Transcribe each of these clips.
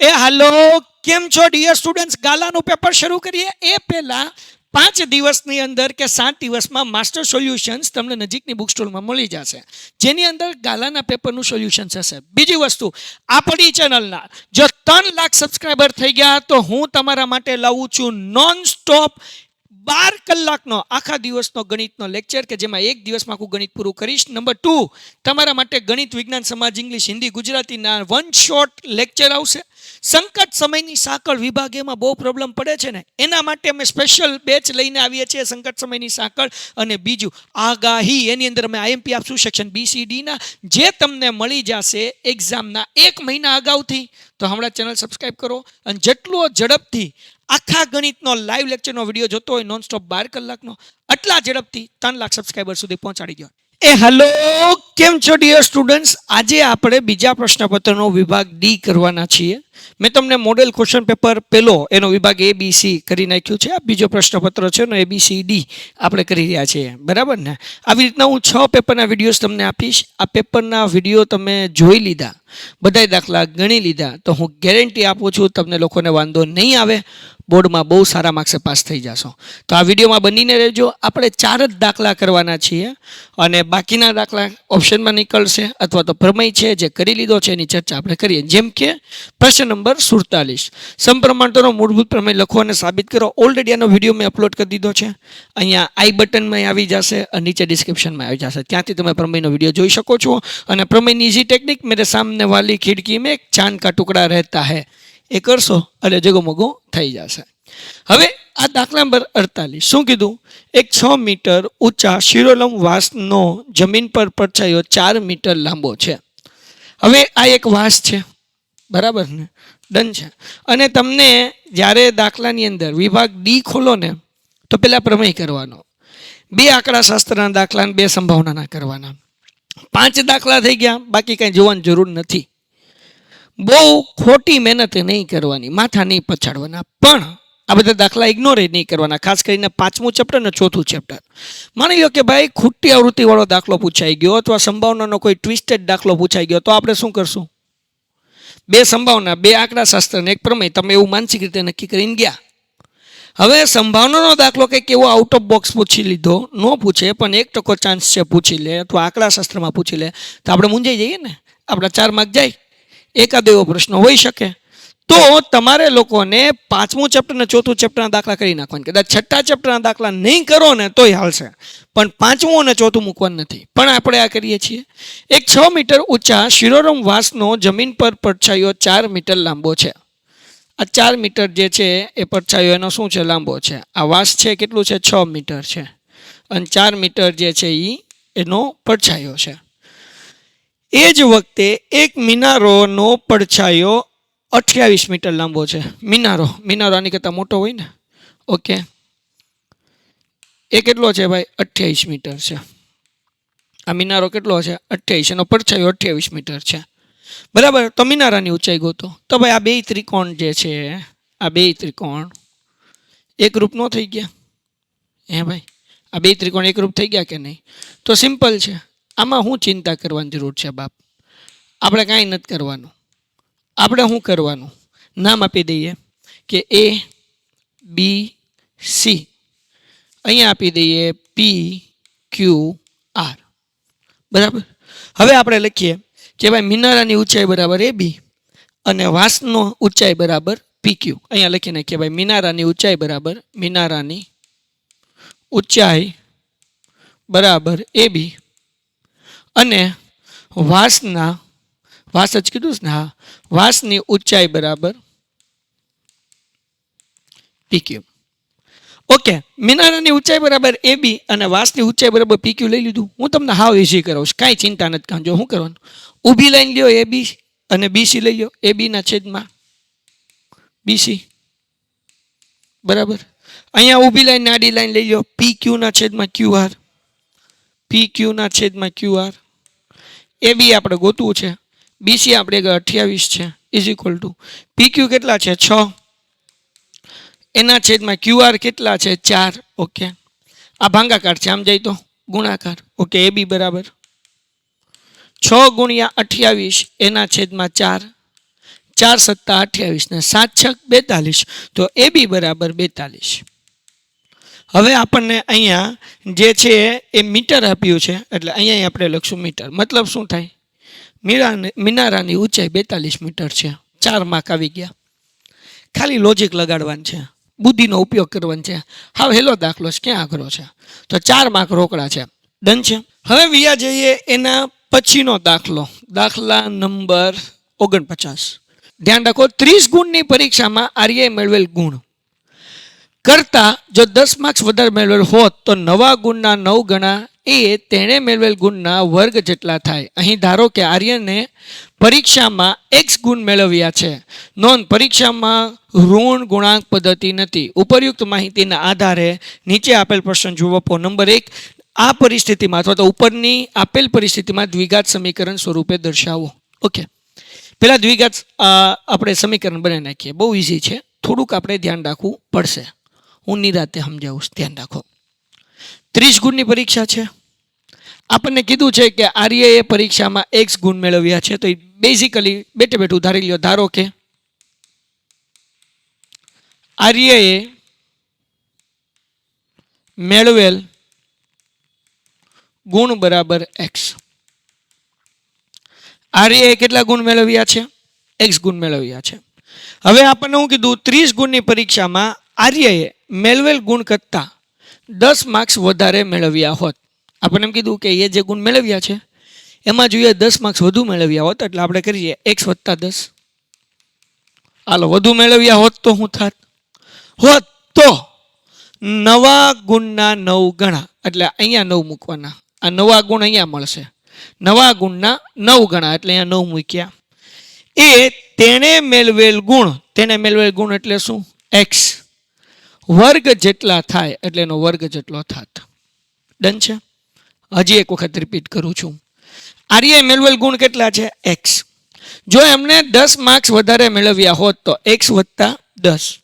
હાલો કેમ છો dear students ગાલાનું paper શરૂ કરીએ એ પહેલા 5 દિવસની અંદર કે 7 દિવસમાં માસ્ટર સોલ્યુશન્સ તમને નજીકની બુક સ્ટોરમાં મળી જશે જેની અંદર ગાલાના પેપરનું સોલ્યુશન્સ હશે. બીજી વસ્તુ આપણી ચેનલના જો 3 લાખ સબસ્ક્રાઇબર થઈ ગયા તો હું તમારા માટે લાવું છું નોન સ્ટોપ 12 કલાકનો આખા દિવસનો ગણિતનો લેક્ચર કે જેમાં એક દિવસમાં આખું ગણિત પૂરું કરીશ. નંબર 2 તમારા માટે ગણિત, વિજ્ઞાન, સમાજ, ઇંગ્લિશ, હિન્દી, ગુજરાતીના વન શોટ લેક્ચર આવશે. સંકટ સમયની સાંકળ વિભાગ એમાં બહુ પ્રોબ્લેમ પડે છે ને એના માટે અમે સ્પેશિયલ બેચ લઈને આવીએ છીએ સંકટ સમયની સાંકળ. અને બીજું આગાહી, એની અંદર અમે આઈએમપી આપશું સેક્શન BCDના જે તમને મળી જશે એક્ઝામના 1 મહિના અગાઉથી. તો હમણાં ચેનલ સબસ્ક્રાઈબ કરો અને જેટલો ઝડપથી આખા ગણિતનો લાઈવ લેક્ચરનો વિડીયો જોતો હોય નોન સ્ટોપ 12 કલાકનો એટલા ઝડપથી 3 લાખ સબસ્ક્રાઈબર સુધી પહોંચાડી દો. હાલો કેમ છો ડિયર સ્ટુડન્ટ્સ, આજે આપણે બીજા પ્રશ્નપત્રનો વિભાગ ડી કરવાના છીએ. મેં તમને મોડેલ ક્વેશ્ચન પેપર પહેલો એનો વિભાગ ABC કરી નાખ્યું છે. આ બીજો પ્રશ્નપત્ર છે ને ABCD આપણે કરી રહ્યા છીએ, બરાબર ને. આવી રીતના હું 6 પેપરના વિડીયોઝ તમને આપીશ. આ પેપરના વિડીયો તમે જોઈ લીધા, બધાય દાખલા ગણી લીધા તો હું ગેરંટી આપું છું તમને લોકોને વાંધો નહીં આવે, બોર્ડમાં બહુ સારા માર્ક્સે પાસ થઈ જશો. તો આ વિડીયોમાં બનીને રહેજો. આપણે 4 જ દાખલા કરવાના છીએ અને બાકીના દાખલા ઓપ્શનમાં નીકળશે અથવા તો પ્રમેય છે જે કરી લીધો છે એની ચર્ચા આપણે કરીએ. જેમ કે પ્રશ્ન નંબર 47, સમપ્રમાણતાનો મૂળભૂત પ્રમેય લખો અને સાબિત કરો. ઓલરેડી આનો વિડીયો મેં અપલોડ કરી દીધો છે. અહીંયા આઈ બટનમાં આવી જશે અને નીચે ડિસ્ક્રિપ્શનમાં આવી જશે, ત્યાંથી તમે પ્રમેયનો વિડીયો જોઈ શકો છો. અને પ્રમેયની ઇઝી ટેકનિક, મેરે સામને વાલી ખિડકી મેં એક ચાંદ કા ટુકડા રહેતા હૈ, એ કરશો એટલે જગમગો થઈ જશે. હવે આ દાખલા નંબર 48 શું કીધું? એક 6 મીટર ઊંચા શિરોલંબ વાસનો જમીન પર પડછાયો 4 મીટર લાંબો છે. હવે આ એક વાસ છે, બરાબર ને, ડન છે. અને તમને જ્યારે દાખલાની અંદર વિભાગ ડી ખોલો ને તો પહેલાં પ્રમેય કરવાનો, 2 આંકડા શાસ્ત્રના દાખલા અને 2 સંભાવનાના કરવાના. 5 દાખલા થઈ ગયા, બાકી કંઈ જોવાની જરૂર નથી. બહુ ખોટી મહેનત નહીં કરવાની, માથા નહીં પછાડવાના, પણ આ બધા દાખલા ઇગ્નોર નહીં કરવાના. ખાસ કરીને 5મું ચેપ્ટર ને 4થું ચેપ્ટર. માની લો કે ભાઈ ખોટી આવૃત્તિવાળો દાખલો પૂછાઈ ગયો અથવા સંભાવનાનો કોઈ ટ્વિસ્ટેડ દાખલો પૂછાઈ ગયો તો આપણે શું કરશું? 2 સંભાવના, 2 આંકડા શાસ્ત્ર ને 1 પ્રમેય, તમે એવું માનસિક રીતે નક્કી કરીને ગયા. હવે સંભાવનાનો દાખલો કંઈક એવો આઉટ ઓફ બોક્સ પૂછી લીધો, ન પૂછે પણ 1% ચાન્સ છે પૂછી લે અથવા આંકડા શાસ્ત્રમાં પૂછી લે તો આપણે મૂંઝાઈ જઈએ ને, આપણા 4 માર્ક જાય. એકાદ એવો પ્રશ્ન હોઈ શકે. તો તમારે લોકોને 5મું ચેપ્ટર ને 4થું ચેપ્ટરના દાખલા કરી નાખવાના. કદાચ 6થા ચેપ્ટરના દાખલા નહીં કરો ને તોય હાલશે, પણ 5મું અને 4થું મૂકવાનું નથી. પણ આપણે આ કરીએ છીએ. એક 6 મીટર ઊંચા શિરોરમ વાસનો જમીન પર પડછાયો 4 મીટર લાંબો છે. આ 4 મીટર જે છે એ પડછાયો એનો શું છે? લાંબો છે. આ વાસ છે કેટલું છે? 6 મીટર છે. અને 4 મીટર જે છે એનો પડછાયો છે. એ જ વખતે એક મિનારોનો પડછાયો 28 મીટર લાંબો છે. મિનારો આની કરતાં મોટો હોય ને, ઓકે. એ કેટલો છે ભાઈ? 28 મીટર છે. આ મિનારો કેટલો છે? 28. એનો પડછાયો 28 મીટર છે, બરાબર. તો મિનારાની ઊંચાઈ ગોતો. તો ભાઈ આ 2 ત્રિકોણ જે છે, આ 2 ત્રિકોણ એકરૂપ ન થઈ ગયા? હે ભાઈ, આ 2 ત્રિકોણ એકરૂપ થઈ ગયા કે નહીં? તો સિમ્પલ છે. આમાં શું ચિંતા કરવાની જરૂર છે બાપ? આપણે કાંઈ નથી કરવાનું. આપણે શું કરવાનું? નામ આપી દઈએ કે ABC, અહીંયા આપી દઈએ PQR, બરાબર. હવે આપણે લખીએ કે ભાઈ મિનારાની ઊંચાઈ બરાબર AB અને વાસનો ઊંચાઈ બરાબર PQ. અહીંયા લખી નાખીએ ભાઈ મિનારાની ઊંચાઈ બરાબર AB અને વાસ જ કીધું ને, હા, વાસની ઊંચાઈ બરાબર PQ. ઓકે, મિનારાની ઊંચાઈ બરાબર AB અને વાસની ઊંચાઈ બરાબર PQ લઈ લીધું. હું તમને હાવ ઇઝી કરાવીશ, કાંઈ ચિંતા નથી કરજો. શું કરવાનું? ઊભી લાઈન લ્યો AB અને BC લઈ લો. AB ના છેદમાં BC, બરાબર. અહીંયા ઊભી લાઈન આડી લાઈન લઈ લો. PQ ના છેદમાં QR, PQ ના છેદમાં QR. AB આપણે ગોતવું છે, BC આપણે 28 છે, ઇઝ ઇક્વલ ટુ PQ કેટલા છે? 6. એના છેદમાં QR કેટલા છે? 4. ઓકે, આ ભાંગાકાર છે, આમ જાય તો ગુણાકાર. ઓકે, AB બરાબર 6 × 28 એના છેદમાં 4. 4 સત્તા 28 ને 7 છક 42, તો એ બી બરાબર 42. હવે આપણને અહીંયા જે છે એ મીટર આપ્યું છે, એટલે અહીંયા આપણે લખશું મીટર. મતલબ શું થાય? મિનારાની ઊંચાઈ 42 મીટર છે. 4 માર્ક આવી ગયા. ખાલી લોજિક લગાડવાનું છે, બુદ્ધિનો ઉપયોગ કરવાનો છે. હા, હેલો દાખલો છે, ક્યાં આગ્રહ છે? તો 4 માર્ક રોકડા છે. ડન છે. હવે વિયા જઈએ એના પછીનો દાખલો, દાખલા નંબર 49. ધ્યાન રાખો, 30 ગુણની પરીક્ષામાં આર્યએ મેળવેલ ગુણ કરતાં જો 10 માર્ક્સ વધારે મેળવેલ હોત તો નવા ગુણના 9 ગણા એ તેણે મેળવેલ ગુણના વર્ગ જેટલા થાય. અહીં ધારો કે આર્યને પરીક્ષામાં x ગુણ મેળવ્યા છે. નોંધ, પરીક્ષામાં ઋણ ગુણાંક પદ્ધતિ નથી. ઉપરયુક્ત માહિતીના આધારે નીચે આપેલ પ્રશ્ન જુઓ. નંબર 1, આ પરિસ્થિતિમાં અથવા તો ઉપરની આપેલ પરિસ્થિતિમાં દ્વિઘાત સમીકરણ સ્વરૂપે દર્શાવો. ઓકે, પેલા દ્વિઘાત આપણે સમીકરણ બનાવી નાખીએ. બહુ ઇઝી છે, થોડુંક આપણે ધ્યાન રાખવું પડશે. હું નિરાતે સમજાવું, ધ્યાન રાખો. 30 ગુણની પરીક્ષા છે. આપણને કીધું છે કે આર્યએ પરીક્ષામાં x ગુણ મેળવ્યા છે. તો બેઝિકલી બેઠે બેઠું ધારી લ્યો. ધારો કે આર્યએ મેળવેલ ગુણ બરાબર x. આર્યએ કેટલા ગુણ મેળવ્યા છે? x ગુણ મેળવ્યા છે. હવે આપણને શું કીધું? 30 ગુણની પરીક્ષામાં આર્યએ મેળવેલ ગુણ કરતાં 10 માર્ક્સ વધારે મેળવ્યા હોત. આપણને એમ કીધું કે એ જે ગુણ મેળવ્યા છે એમાં જોઈએ 10 માર્ક્સ વધુ મેળવ્યા હોત, એટલે આપણે કરીએ x + 10. હાલો, વધુ મેળવ્યા હોત તો શું થાત? હોત તો નવા ગુણના 9 ગણા, એટલે અહીંયા 9 મૂકવાના. આ નવા ગુણ અહીંયા મળશે. નવા ગુણના 9 ગણા, એટલે અહીંયા 9 મૂક્યા. એ તેણે મેળવેલ ગુણ એટલે શું? x વર્ગ જેટલા થાય, એટલે એનો વર્ગ જેટલો થાત. ડન છે. હજી એક વખત રિપીટ કરું છું. આર્યએ મેળવેલ ગુણ કેટલા છે? x. જો એમને 10 માર્ક્સ વધારે મેળવ્યા હોત તો x + 10,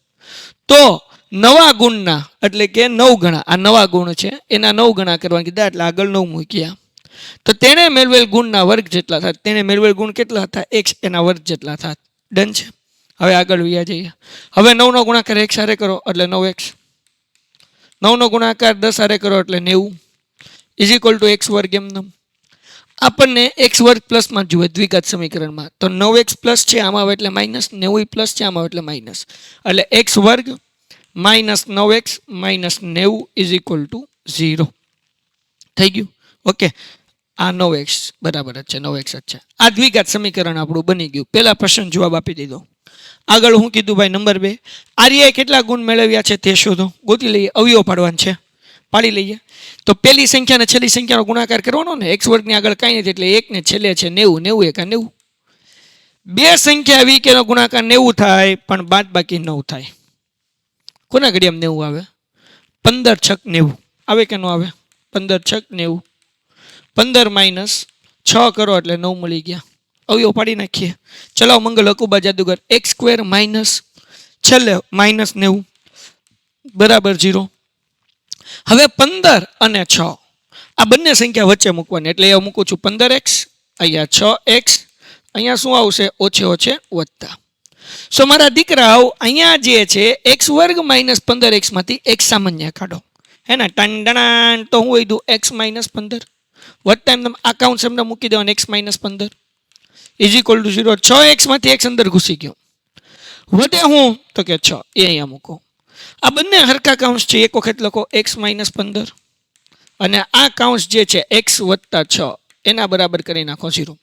તો નવા ગુણના એટલે કે 9 ગણા, આ નવા ગુણ છે એના 9 ગણા કરવા કીધા, એટલે આગળ 9 મૂક્યા. તો તેણે મેળવેલ ગુણના વર્ગ જેટલા થાય. તેણે મેળવેલ ગુણ કેટલા હતા? x, એના વર્ગ જેટલા થાય. ડન છે. હવે આગળ વ્યા જઈએ. હવે 9 નો ગુણાકાર x હારે કરો એટલે 9x. 9 નો ગુણાકાર 10 હારે કરો એટલે 90 = x વર્ગ. એમ આપણને x વર્ગ પ્લસમાં જોઈએ દ્વિઘાત સમીકરણમાં. તો 9x પ્લસ છે આમાં આવે એટલે માઇનસ, 90 પ્લસ છે આમાં આવે એટલે માઇનસ, એટલે x વર્ગ માઇનસ 9x માઇનસ 90 = 0 થઈ ગયું. ઓકે, આ 9x બરાબર જ છે, 9x જ છે. આ દ્વિઘાત સમીકરણ આપણું બની ગયું. પહેલા પ્રશ્ન જવાબ આપી દીધો. આગળ હું કીધું ભાઈ? નંબર 2, આર્યએ કેટલા ગુણ મેળવ્યા છે તે શોધો. ગોતી લઈએ, અવયવ પાડવાનું છે, પાડી લઈએ. તો પહેલી સંખ્યા ને છેલ્લી સંખ્યાનો ગુણાકાર કરવાનો ને. x વર્ગની આગળ કાંઈ નથી, એટલે 1 ને છેલ્લે છે 90, 90 × 90. બે સંખ્યા આવી કે એનો ગુણાકાર 90 થાય પણ બાદ બાકી 9 થાય. કોના ઘડિયામાં 90 આવે? 15 છક 90 આવે કે ન આવે? 15 છક 90. 15 - 6 કરો એટલે 9 મળી ગયા. અવયવ પાડી નાખીએ. ચલાવો મંગલ અકુબા જાદુગર. x² છેલ્લે -90 બરાબર 0. હવે 15 અને 6 આ બંને સંખ્યા વચ્ચે મૂકવાની, એટલે એ મૂકું છું 15x, અહીંયા 6x, અહીંયા શું આવશે? ઓછે ઓછે વત્તા. સો મારા દીકરાઓ, અહીંયા જે છે x² - 15x માંથી x સામાન્ય કાઢો. હે ને? ટંડણાન તો હું વધ્યું x - 15 વત્તા એમ આ કાઉન્સ એમને મૂકી દેવાનું x - 15 = 0. 6x માંથી x અંદર ઘૂસી ગયો. વધે હું તો કે 6, એ અહીંયા મૂકો. આ બંને હરખા કાઉન્સ છે, એક વખત લખો x - 15 અને આ કાઉન્સ જે છે x + 6 એના બરાબર કરી નાખો 0.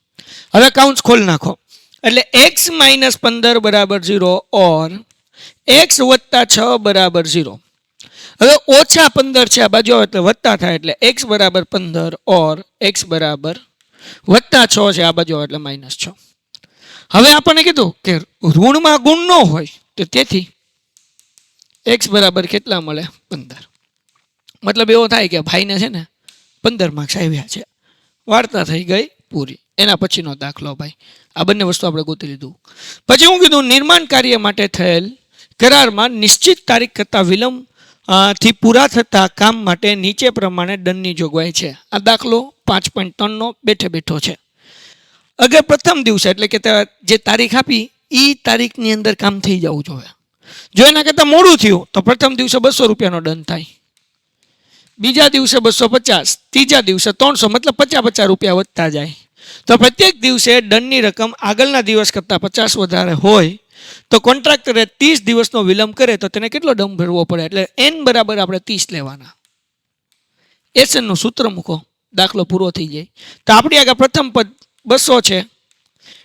હવે કાઉન્સ ખોલ નાખો એટલે x - 15 બરાબર 0 ઓર x + 6 બરાબર 0. હવે ઓછા 15 છે આ બાજુ આવે એટલે વત્તા થાય, એટલે x બરાબર 15 ઓર x બરાબર +6 છે આ બાજુ આવે એટલે -6. હવે આપણને કીધું કે ઋણમાં ગુણ ન હોય તો તેથી x બરાબર કેટલા મળે? 15. મતલબ એવો થાય કે ભાઈને છે ને 15 માર્ક્સ આવ્યા છે. વાર્તા થઈ ગઈ પૂરી. એના પછીનો દાખલો ભાઈ. આ બંને વસ્તુ આપણે ગોતી લીધું. પછી હું કીધું નિર્માણ કાર્ય માટે થયેલ કરારમાં નિશ્ચિત તારીખ કરતાં વિલંબ થી પૂરા થતા કામ માટે નીચે પ્રમાણે દંડની જોગવાઈ છે. આ દાખલો 5.3 નો બેઠે બેઠો છે. અગર પ્રથમ દિવસે એટલે કે જે તારીખ આપી એ તારીખની અંદર કામ થઈ જવું જોઈએ. જો એના કરતાં મોડું થયું તો પ્રથમ દિવસે 200 રૂપિયાનો દંડ થાય, બીજા દિવસે 250, ત્રીજા દિવસે 300, મતલબ 50 રૂપિયા વધતા જાય. તો પ્રત્યેક દિવસે દંડની રકમ આગળના દિવસ કરતાં 50 વધારે હોય તો કોન્ટ્રાક્ટરે 30 દિવસનો વિલંબ કરે તો તેને કેટલો દંડ ભરવો પડે? એટલે n બરાબર આપણે 30 લેવાના. એસએનનું સૂત્ર મૂકો, દાખલો પૂરો થઈ જાય. તો આપણી આગળ પ્રથમ પદ 200 છે,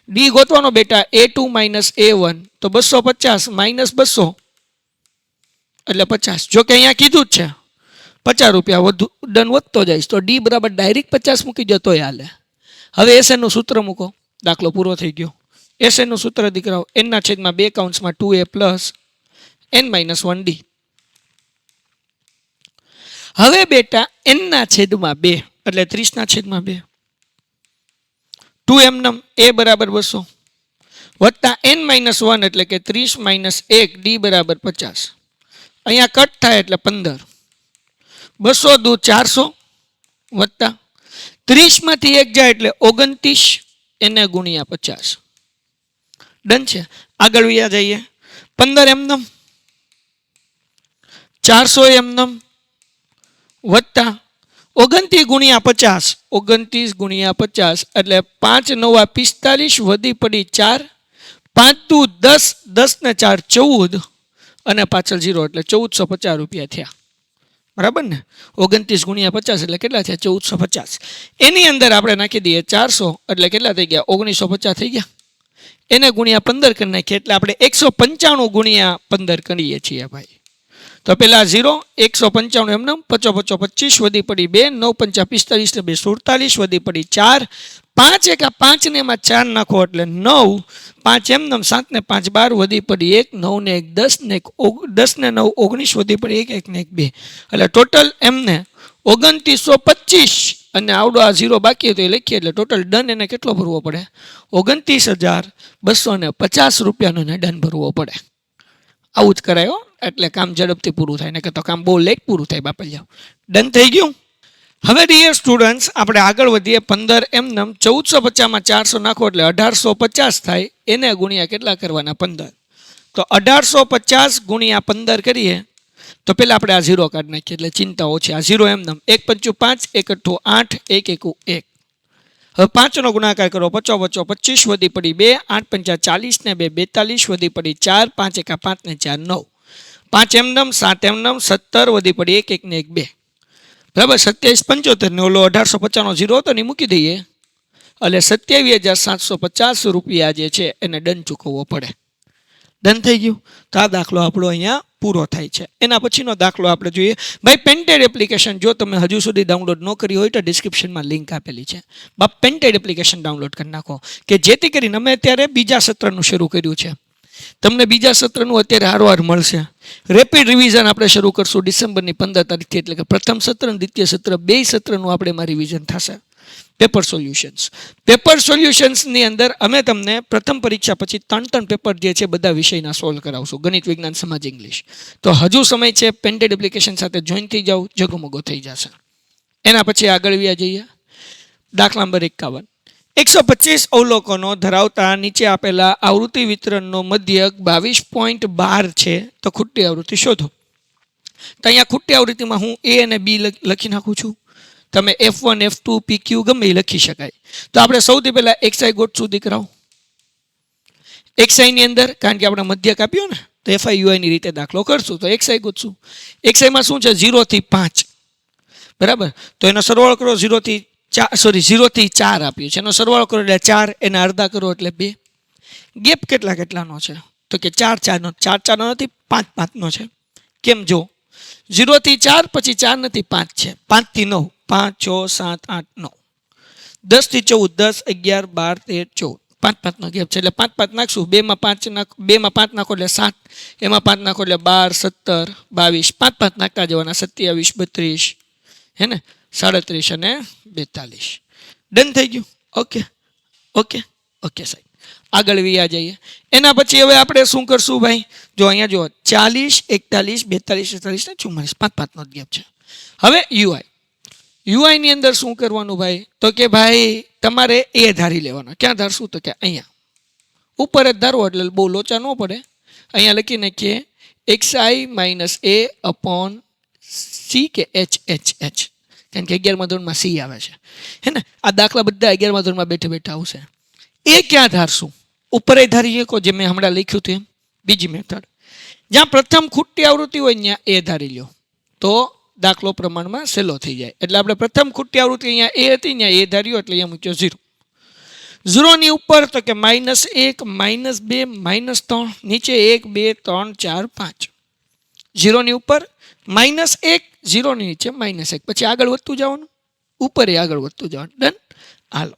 ડી ગોતવાનો બેટા A2 - A1, તો 250 - 200 એટલે 50. જો કે અહીંયા કીધું જ છે 50 રૂપિયા વધુ દંડ વધતો જાય તો ડી બરાબર ડાયરેક્ટ 50 મૂકી જતોય હાલે. હવે એસએનનું સૂત્ર મૂકો, દાખલો પૂરો થઈ ગયો. એસએનનું સૂત્ર દીકરાઓ n/2 2a પ્લસ n-1d. હવે બેટા n/2 એટલે 30/2 2 એમનમ a બરાબર 200 વત્તા n-1 એટલે કે 30 - 1 d બરાબર 50. અહીંયા કટ થાય એટલે 15. 200 દુ 400 વત્તા 30 માંથી 1 જાય એટલે 29 એને ગુણ્યા 50. ડન છે. આગળ વ્યા જઈએ. 15 એમનમ, 400 એમનમ વત્તા 29 ગુણ્યા 50, 29 ગુણ્યા 50 એટલે 5 × 9 = 45 વધી પડી 4, 5 દુ 10, 10 ને 4 14 અને પાછળ 0 એટલે 1450 રૂપિયા થયા. બરાબર ને? 29 ગુણ્યા 50 એટલે કેટલા થયા? 1450. એની અંદર આપણે નાખી દઈએ 400 એટલે કેટલા થઈ ગયા? 1950 થઈ ગયા. એને ગુણ્યા 15 કરી નાખીએ એટલે આપણે 195 ગુણ્યા 15 કરીએ છીએ ભાઈ. તો પેલા 0, 195 એમને 5 5 25 વધી પડી 2, 9 5 45 ને 2 47 વધી પડી 4, 5 1 5 ને એમાં 4 નાખો એટલે 9, 5 એમને 7 ને 5 12 વધી પડી 1, 9 ને 1 10 ને 10 ને 9 19 વધી પડી 1, 1 ને 1 2 એટલે ટોટલ એમને 2925 અને આવડો આ 0 બાકી હતો એ લખીએ એટલે ટોટલ દંડ એને કેટલો ભરવો પડે? 29,250 રૂપિયાનો દંડ ભરવો પડે. આવું જ કરાયો એટલે કામ ઝડપથી પૂરું થાય, ને કે તો કામ બહુ લેટ પૂરું થાય બાપલિયા. ડન થઈ ગયું. હવે ડિયર સ્ટુડન્ટ્સ આપણે આગળ વધીએ. 15 એમનમ 1450 માં 400 નાખો એટલે 1850 થાય. એને ગુણ્યા કેટલા કરવાના? 15. તો 1850 ગુણ્યા 15 કરીએ તો પહેલાં આપણે આ 0 કાઢી નાખીએ એટલે ચિંતા ઓછી. આ 0 એમનમ 1 5 5, 1 8 8, 1 1 1. હવે 5 નો ગુણાકાર કરો, 5 5 25 વધી પડી 2, 8 5 40 ને 2 42 વધી પડી 4, 5 1 5 ને 4 9, 5 એમનમ 7 એમનમ 17 વધી પડી 1 1 ને 1 2. બરાબર? 27 75 ને ઓલો 1850 નો 0 હતો ને મૂકી દઈએ એટલે 27,750 રૂપિયા જે છે એને દંડ ચૂકવવો પડે. ડન થઈ ગયું. તો આ દાખલો આપણો અહીંયા પૂરો થાય છે. એના પછીનો દાખલો આપણે જોઈએ. ભાઈ પેન્ટેડ એપ્લિકેશન જો તમે હજુ સુધી ડાઉનલોડ ન કરી હોય તો ડિસ્ક્રિપ્શનમાં લિંક આપેલી છે. બાપ પેન્ટેડ એપ્લિકેશન ડાઉનલોડ કરી નાખો કે જેથી કરીને અમે અત્યારે બીજા સત્રનું શરૂ કર્યું છે. તમને બીજા સત્રનું અત્યારે હારોહાર મળશે. રેપિડ રિવિઝન આપણે શરૂ કરશું ડિસેમ્બરની 15 તારીખથી, એટલે કે પ્રથમ સત્ર અને દ્વિતીય સત્ર બે સત્રનું આપણે એમાં રિવિઝન થશે. પેપર સોલ્યુશન્સની અંદર અમે તમને પ્રથમ પરીક્ષા પછી 3 પેપર જે છે બધા વિષયના સોલ્વ કરાવશું, ગણિત, વિજ્ઞાન, સમાજ, ઇંગ્લિશ. તો હજુ સમય છે, પેન્ટેડ એપ્લિકેશન સાથે જોઈન થઈ જાઓ, જગમગો થઈ જશે. એના પછી આગળ વ્યા જઈએ. દાખલા નંબર 51. 125 અવલોકનો ધરાવતા નીચે આપેલા આવૃત્તિ વિતરણનો મધ્યક 22.12 છે. તો ખોટી આવૃત્તિ શોધો. તો અહીંયા ખોટી આવૃત્તિમાં હું A અને B લખી નાખું છું. તમે F1 F2 PQ ગમે એ લખી શકાય. તો આપણે સૌથી પહેલા XI ગોઠશું દીકરાઓ. XI ની અંદર કારણ કે આપણે મધ્યક આપ્યો ને તો FI UI ની રીતે દાખલો કરશું. તો XI ગોઠશું. XI માં શું છે? 0 થી 5. બરાબર? તો એનો સરવાળો કરો. 0 થી 4 આપ્યું છે. એનો સરવાળો કરો એટલે 4, એના અડધા કરો એટલે 2. ગેપ કેટલાનો છે? તો કે 4 4નો. 4 4નો નથી, 5 5નો છે. કેમ? જો 0 થી 4 પછી 4 નથી, 5 છે. 5 થી 9, 5 6 7 8 9, 10 થી 14 10 11 12 13 14, 5 5નો ગેપ છે એટલે 5 5 નાખશું. 2 માં 5 નાખો એટલે 7, એમાં 5 નાખો એટલે 12 17 22, 5 5 નાખતા જવાના. 27 32 હે ને 37 અને 42. ડન થઈ ગયું. ઓકે ઓકે ઓકે સાહેબ. આગળ વ્યા જઈએ. એના પછી હવે આપણે શું કરશું ભાઈ? જો અહીંયા જો 40 41 42 43 ને 44, 5 5નો જ ગેપ છે. હવે UI ની અંદર શું કરવાનું ભાઈ? તો કે ભાઈ તમારે A ધારી લેવાનો. ક્યાં ધારશું? તો કે અહીંયા ઉપર જ ધારો એટલે બહુ લોચા ન પડે. અહીંયા લખી નાખીએ XI minus A upon C કે H. કારણ કે 11મા ધોરણમાં C આવે છે હે ને. આ દાખલા બધા 11મા ધોરણમાં બેઠે બેઠા આવશે. એ ક્યાં ધારશું? ઉપર ધારીએ કો જે મેં હમણાં લખ્યું હતું એમ. બીજી મેથડ જ્યાં પ્રથમ ખૂટતી આવૃત્તિ હોય ત્યાં એ ધારી લો તો દાખલો પ્રમાણમાં સહેલો થઈ જાય. એટલે આપણે પ્રથમ ખૂટતી આવૃત્તિ અહીંયા એ હતી, ત્યાં એ ધાર્યો એટલે અહીંયા મૂક્યો 0. 0ની ઉપર તો કે -1 -2 -3, નીચે 1 2 3 4 5. 0ની ઉપર -1, 0ની નીચે -1. પછી આગળ વધતું જવાનું, ઉપર આગળ વધતું જવાનું. ડન. હાલો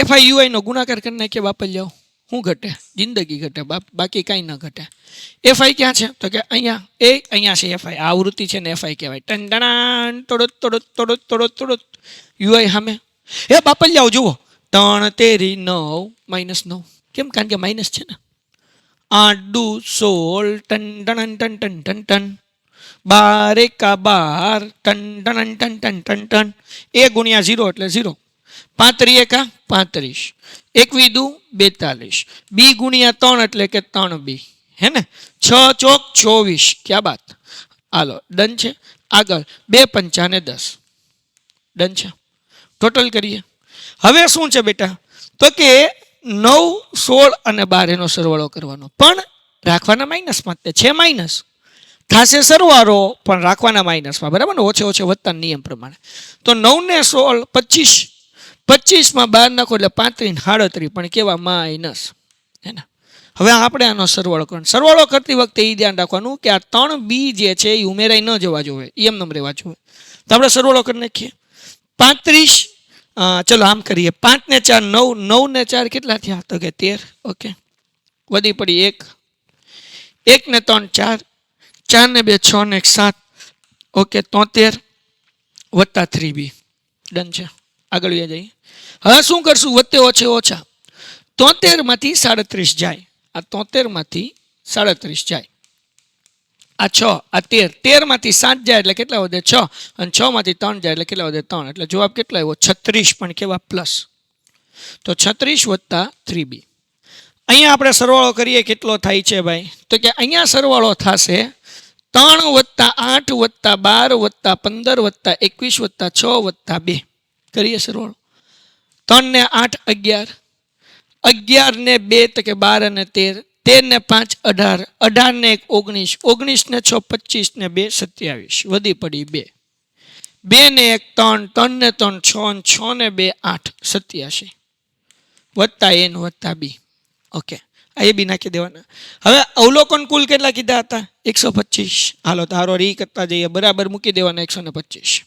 FIUI નો ગુણાકાર કરી નાખીએ. બાપા જાઓ, શું ઘટે? જિંદગી ઘટે, બાકી કાંઈ ન ઘટે. FI ક્યાં છે? તો કે અહીંયા છે FI. આ આવૃત્તિ છે ને FI કહેવાય. ટંડણાન તોડો UI સામે. એ બાપા જાઓ, જુઓ 3 તેરી 9 -9. કેમ? કારણ કે માઇનસ છે ને. 8 દુ 16 ટન ટન ટન ટન ટન ટન. 12 એકા 12 ટન ટન ટન ટન ટન ટન. એ ગુણ્યા 0 એટલે 0. 35 એકા 35. 21 દુ 42. B ગુણ્યા 3 એટલે કે 3B હે ને. 6 ચોક 24. ક્યાં બાત. હાલો ડન છે. આગળ 2 પંચા ને 10. ડન છે. ટોટલ કરીએ. હવે શું છે બેટા? તો કે 9 16 અને 12 એનો સરવાળો કરવાનો, પણ રાખવાના માઇનસમાં છે. માઇનસ થશે સરવાળો પણ રાખવાના માઇનસમાં, બરાબર ને. ઓછે ઓછે વધતા નિયમ પ્રમાણે. તો 9 ને 16 25. 25માં 12 નાખો એટલે 35 37, પણ કેવા માઇનસ હે ને. હવે આપણે આનો સરવાળો કરવાનો. સરવાળો કરતી વખતે એ ધ્યાન રાખવાનું કે આ 3B જે છે એ ઉમેરાઈ ન જવા જોઈએ, એમ રહેવા જોઈએ. તો આપણે સરવાળો કરી નાખીએ. 35 ચલો આમ કરીએ. 5 ને 4 9, 9 ને 4 કેટલા થયા? તો કે 13. ઓકે, વધી પડી 1. 1 ને 3 4, 4 ને 2 6 ને 1 7. ઓકે, 73 વત્તા 3B. ડન છે. આગળ જઈએ. હવે શું કરશું? વચ્ચે ઓછે ઓછા 73માંથી 37 જાય. આ 73માંથી 37 જાય. આ 6, આ 13. 13માંથી 7 જાય એટલે કેટલા વધે? 6. અને 6માંથી 3 જાય એટલે કેટલા વધે? 3. એટલે જવાબ કેટલા આવ્યો? 36. પણ કેવા? પ્લસ. તો 36 વત્તા 3B. અહીંયા આપણે સરવાળો કરીએ. કેટલો થાય છે ભાઈ? તો કે અહીંયા સરવાળો થશે 3 વત્તા 8 વત્તા 12 વત્તા 15 વત્તા 21 વત્તા 6 વત્તા 2. કરીએ સરવાળો. 3 ને 8 11. 11 ને 2 તો કે 12 અને 13. 13 ને 5 18. 18 ને 1 19. 19 ને 6 25 ને 2 27. વધી પડી 2. 2 ને 1 3. 3 ને 3 6. 6 ને 2 8 87. વત્તા N વત્તા B. ઓકે, આ એ બી નાખી દેવાના. હવે અવલોકન કુલ કેટલા કીધા હતા? 125. હાલો તારો રી કરતા જઈએ. બરાબર મૂકી દેવાના 125.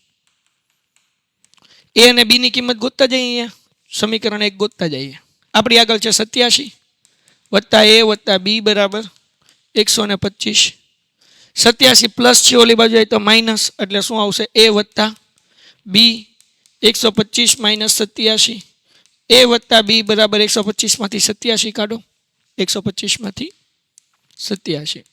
A અને B ની કિંમત ગોતતા જઈએ. અહીંયા સમીકરણ 1 ગોતતા જઈએ. આપણી આગળ છે 87 વત્તા A વત્તા B બરાબર 125. 87 પ્લસ છે, ઓલી બાજુ જાય તો માઇનસ, એટલે શું આવશે? A વત્તા B. 125 માઇનસ 87. A વત્તા B બરાબર 125માંથી 87 કાઢો. 125માંથી 87.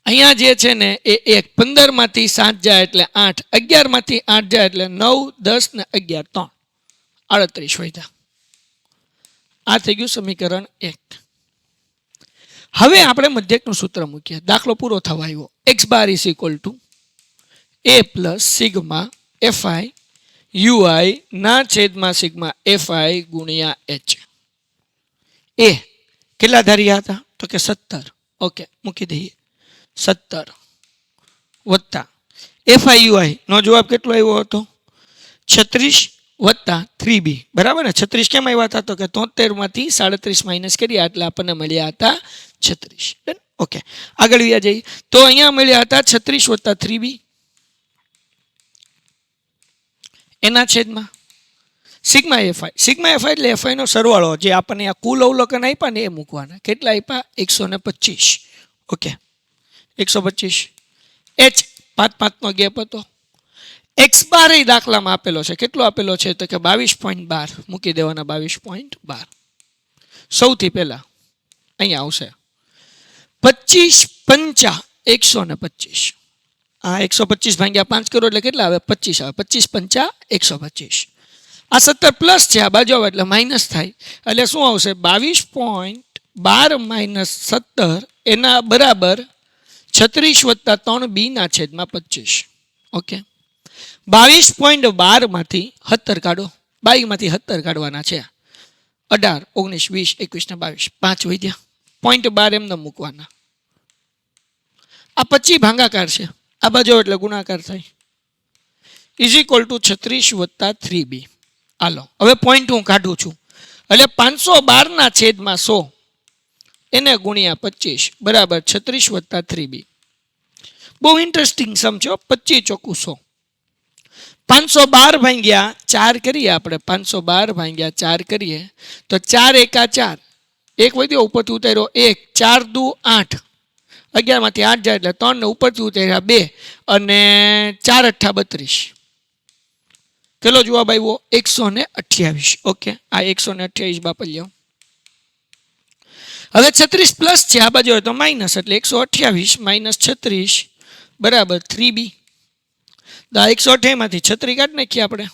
અહીંયા જે છે ને એ 1. 15માંથી 7 જાય એટલે 8. 11માંથી 8 જાય એટલે 9 10 ને 11 3 38 વધ્યા. આ થઈ ગયું સમીકરણ 1. હવે આપણે મધ્યકનું સૂત્ર મૂકીએ. દાખલો પૂરો થવા આવ્યો. x bar is equal two a plus sigma FI UI ના છેદમાં સિગ્મા FI ગુણ્યા H. એ કેટલા ધાર્યા હતા? તો કે 17. ઓકે, મૂકી દઈએ. 17 વત્તા FIUI નો જવાબ કેટલો આવ્યો હતો? 36 વત્તા 3B. બરાબર ને. 36 કેમ આવ્યા હતા? તો કે 73માંથી 37 માઇનસ કર્યા એટલે આપણને મળ્યા હતા 36. ઓકે, આગળ વ્યા જઈએ. તો અહીંયા મળ્યા હતા 36 વત્તા 3B એના છેદમાં સિગ્મા FI. સિગ્મા FI એટલે FI નો સરવાળો. જે આપણને આ કુલ અવલોકન આપ્યા ને એ મૂકવાના. કેટલા આપ્યા? 125. ઓકે, 125. H 5 નો ગેપ હતો. x બાર એ દાખલામાં આપેલો છે. કેટલો આપેલો છે? તો કે 22.12. મૂકી દેવાના 22.12. સૌથી પહેલા અહીંયા આવશે 25 5 125. આ 125 ભાગ્યા 5 કરો એટલે કેટલા આવે? 25 આવે. 25 5 125. આ 17 પ્લસ છે, આ બાજુ આવે એટલે માઇનસ થાય, એટલે શું આવશે 22.12 માઇનસ 17 એના બરાબર 36 વત્તા 3 બીના છેદમાં 25. ઓકે, 22.12 માંથી 17 કાઢો, 22 માંથી 17 કાઢવાના છે. 18, 19, 20, 21 ને 22, 5 વધ્યા. 0.12 એમને મૂકવાના. આ 25 ભાંગાકાર છે, આ બાજુ એટલે ગુણાકાર થાય. ઇઝ ઇક્વલ ટુ 36 વત્તા 3b. હાલો હવે પોઈન્ટ હું કાઢું છું, એટલે 512 ના છેદમાં 100 એને ગુણ્યા 25 બરાબર 36 વત્તા 3b. બહુ ઇન્ટરેસ્ટિંગ સમજો. 25 ચોખ્ખું 100. 512 ભાંગ્યા 4 કરીએ આપણે, 512 ભાંગ્યા 4 કરીએ તો 4 એકા 4, એક વધ્યો ઉપરથી ઉતાર્યો 1, 4 દુ 8, 11 માંથી 8 જાય એટલે 3 ને ઉપરથી ઉતાર્યા 2 અને 4 અઠ્ઠા 32. ચલો જવાબ આવ્યો 128. ઓકે, આ 128 બાપલ જાઓ. હવે 36 પ્લસ છે, આ બાજુ તો માઇનસ એટલે 128 માઇનસ 36 બરાબર 3b. 128 માંથી 36 કાઢી નાખીએ આપણે,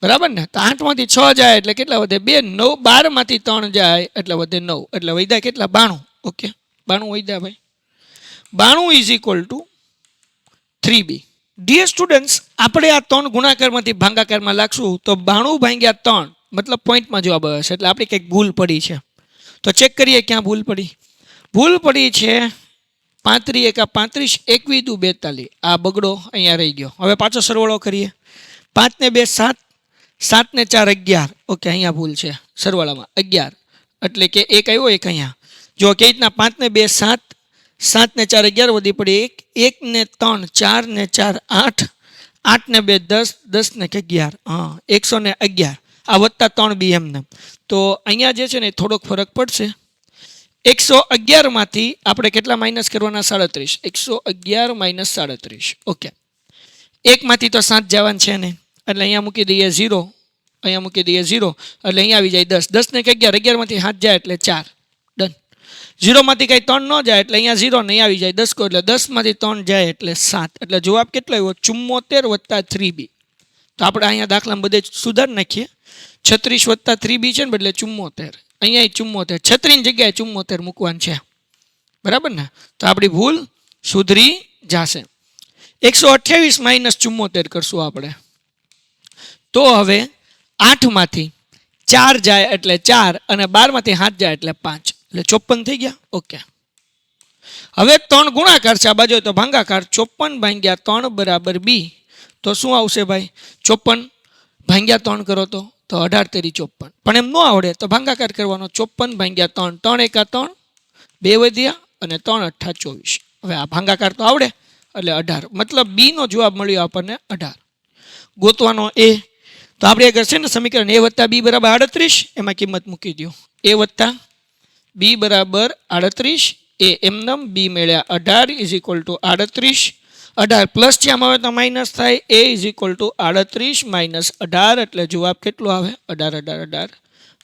બરાબર ને? તો 8 માંથી 6 જાય એટલે કેટલા વધે 2, 9, 12 માંથી 3 જાય એટલે વધે 9, એટલે વધ્યા કેટલા 92. ઓકે, 92 વધ્યા ભાઈ. 92 is equal to 3b. Dear students, આપણે આ 3 ગુણાકારમાંથી ભાંગાકારમાં લાગશું તો 92 ભાંગ્યા 3 મતલબ પોઈન્ટમાં જવાબ આવે છે, એટલે આપણી કંઈક ભૂલ પડી છે. તો ચેક કરીએ ક્યાં ભૂલ પડી. ભૂલ પડી છે 35 એકા 35, 21 દુ 42. આ બગડો અહીંયા રહી ગયો. હવે પાછો સરવાળો કરીએ. 5 ને 2 7, 7 ને 4 11. ઓકે, અહીંયા ભૂલ છે સરવાળામાં 11, એટલે કે એક આવ્યો એક અહીંયા. જો કઈ રીતના 5 ને 2 7, 7 ને 4 11 વધી પડી 1, 1 ને 3 4 ને 4 8, 8 ને 2 10, 10 ને 11. હા, 111. આ વત્તા 3 બી એમને. તો અહીંયા જે છે ને થોડોક ફરક પડશે. 111 માંથી આપણે કેટલા માઇનસ કરવાના 37. 111 માઇનસ 37. ઓકે, 1 માંથી તો 7 જવાનું છે ને, એટલે અહીંયા મૂકી દઈએ 0, અહીંયા મૂકી દઈએ 0, એટલે અહીંયા આવી જાય 10. 10 ને 11, 11 માંથી 7 જાય એટલે 4. ડન. 0 માંથી કંઈ 3 ન જાય એટલે અહીંયા 0 નહીં આવી જાય 10 કો, એટલે 10 માંથી 3 જાય એટલે 7. એટલે જવાબ કેટલો આવ્યો 74 વત્તા 3b. તો આપણે અહીંયા દાખલા બધે સુધારી નાખીએ. 36 વત્તા 3b છે ને બદલે 74, અહીંયા 74, 36 ની જગ્યાએ 74 મૂકવાનું છે, બરાબર ને? તો આપણી ભૂલ સુધરી જશે. 128 માઇનસ 74 કરશું આપણે. તો હવે 8 માંથી 4 જાય એટલે 4 અને 12 માંથી 7 જાય એટલે 5, એટલે 54 થઈ ગયા. ઓકે, હવે 3 ગુણાકાર છે, આ બાજુ તો ભાંગાકાર. 54 ભાંગ્યા 3 બરાબર b. તો શું આવશે ભાઈ? 54 ભાંગ્યા 3 કરો તો 18 તેરી 54. પણ એમ ન આવડે તો ભાંગાકાર કરવાનો. 54 ભાંગ્યા 3, 3 એકા 3, 2 વધ્યા અને 3 અઠ્ઠા 24. હવે આ ભાંગાકાર તો આવડે એટલે 18, મતલબ બી નો જવાબ મળ્યો આપણને 18. ગોતવાનો એ. તો આપણે આગળ છે ને સમીકરણ a વત્તા b બરાબર 38, એમાં કિંમત મૂકી દો. a વત્તા b બરાબર 38, એ એમનમ b મળ્યા 18 ઇઝ ઇક્વલ ટુ 38. 18 પ્લસ છે, આમાં આવે તો માઇનસ થાય. a is equal two 38 minus 18, એટલે જવાબ કેટલો આવે 18, 18, 18,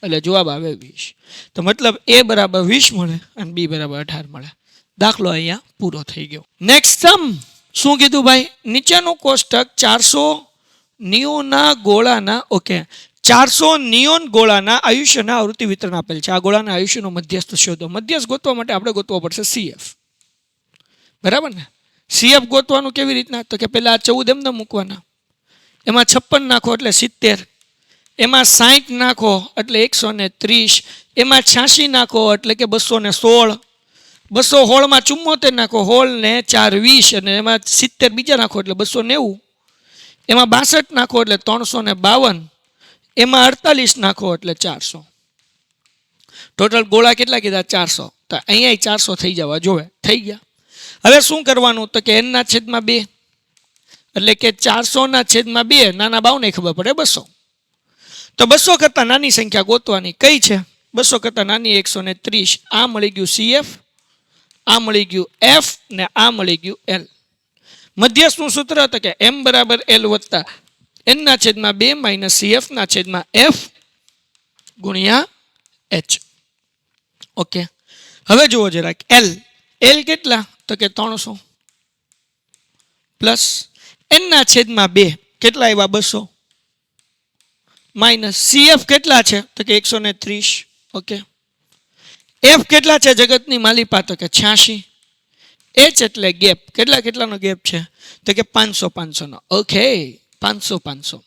એટલે જવાબ આવે 20. તો મતલબ a બરાબર 20 મળે અને b બરાબર 18 મળે. દાખલો અહીંયા પૂરો થઈ ગયો. નેક્સ્ટ સમ શું કીધું ભાઈ? નીચેનું કોષ્ટક 400 નિયોનના ગોળાના, ઓકે, 400 નિયોન ગોળાના આયુષ્યના આવૃત્તિ વિતરણ આપેલ છે. આ ગોળાના આયુષ્યનો મધ્યસ્થ શોધો. મધ્યસ્થ ગોતવા માટે આપણે ગોતવો પડશે CF, બરાબર ને? CF ગોતવાનું કેવી રીતના? તો કે પહેલા 14 એમને મૂકવાના, એમાં 56 નાખો એટલે 70, એમાં 60 નાખો એટલે 130, એમાં 86 નાખો એટલે કે 216, 216 માં 74 નાખો, હોલ ને 4 20, અને એમાં 70 બીજા નાખો એટલે 290, એમાં 62 નાખો એટલે 352, એમાં 48 નાખો એટલે 400. ટોટલ ગોળા કેટલા કીધા? 400. તો અહીંયા 400 થઈ જવા જોવે. થઈ ગયા. હવે શું કરવાનું? તો કે n ના છેદમાં 2, એટલે કે 400 ના છેદમાં 2, નાના બાવને ખબર પડે 200. તો 200 કરતાં નાની સંખ્યા ગોતવાની. કઈ છે? 200 કરતાં નાની 130. આ મળી ગયું CF, આ મળી ગયું F ને આ મળી ગયું L. મધ્યસ્થનું સૂત્ર તો કે m બરાબર L વત્તા n ના છેદમાં 2 માઇનસ CF ના છેદમાં F ગુણ્યા H. ઓકે, હવે જુઓ જરાક L કેટલા? તો કે 300 પ્લસ n ના છેદમાં 2 કેટલા આવ્યા? 200. માઇનસ CF કેટલા છે તો કે 130. ઓકે, F કેટલા છે જગતની માલિપા તો કે 86. H એટલે ગેપ, કેટલાનો ગેપ છે તો કે 500 નો. ઓકે, 500.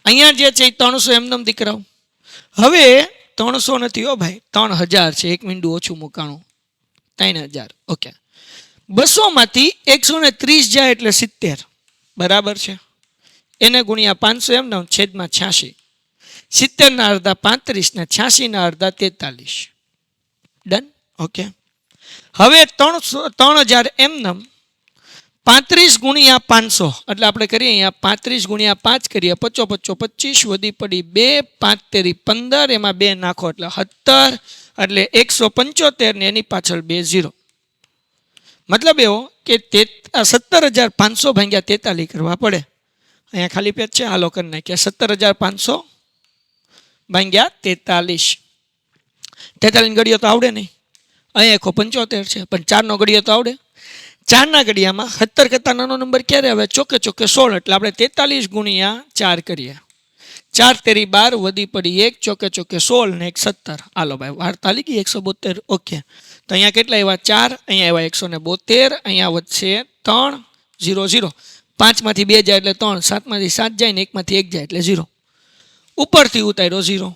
અહીંયા જે છે 300 એમનેમ દીકરાઓ. હવે 300 નથી હો ભાઈ, 3000 છે, 1 મીંડું ઓછું મુકાણું, 3000. ઓકે, 200 માંથી 130 જાય એટલે 70, બરાબર છે. એને ગુણ્યા 500 એમનેમ છેદમાં 86. 70 ના અડધા 35 ને 86 ના અડધા 43. ડન. ઓકે, હવે 3000 એમનેમ 35 ગુણ્યા 500 એટલે આપણે કરીએ અહીંયા 35 ગુણ્યા 5 કરીએ, 55 25 વધી પડી 2, 5 તેરી 15, એમાં 2 નાખો એટલે 17, એટલે 175 ને એની પાછળ 2 0. મતલબ એવો કે 17,500 ભાગ્યા 43 કરવા પડે. અહીંયા ખાલી પેજ છે, હાલો કરી નાખ્યા. 17,500 ભાગ્યા 43. 43 ઘડીઓ તો આવડે નહીં. અહીંયા 75 છે, પણ 4નો ઘડીઓ તો આવડે. 4ના ઘડિયામાં 17 કરતા નાનો નંબર ક્યારે આવે? ચોકે 16. એટલે આપણે 43 ગુણ્યા 4 કરીએ. 4 તેરી 12 વધી પડી 1, ચોકે 16 ને 1 17. હાલો ભાઈ, વાર્તા આવી ગઈ. 172. ઓકે, તો અહીંયા કેટલા આવ્યા? 4. અહીંયા આવ્યા 172. અહીંયા વધશે 3 0 0. 5 માંથી 2 જાય એટલે 3, 7 માંથી 7 જાય ને 1 માંથી 1 જાય એટલે 0. ઉપરથી ઉતાર્યો 0.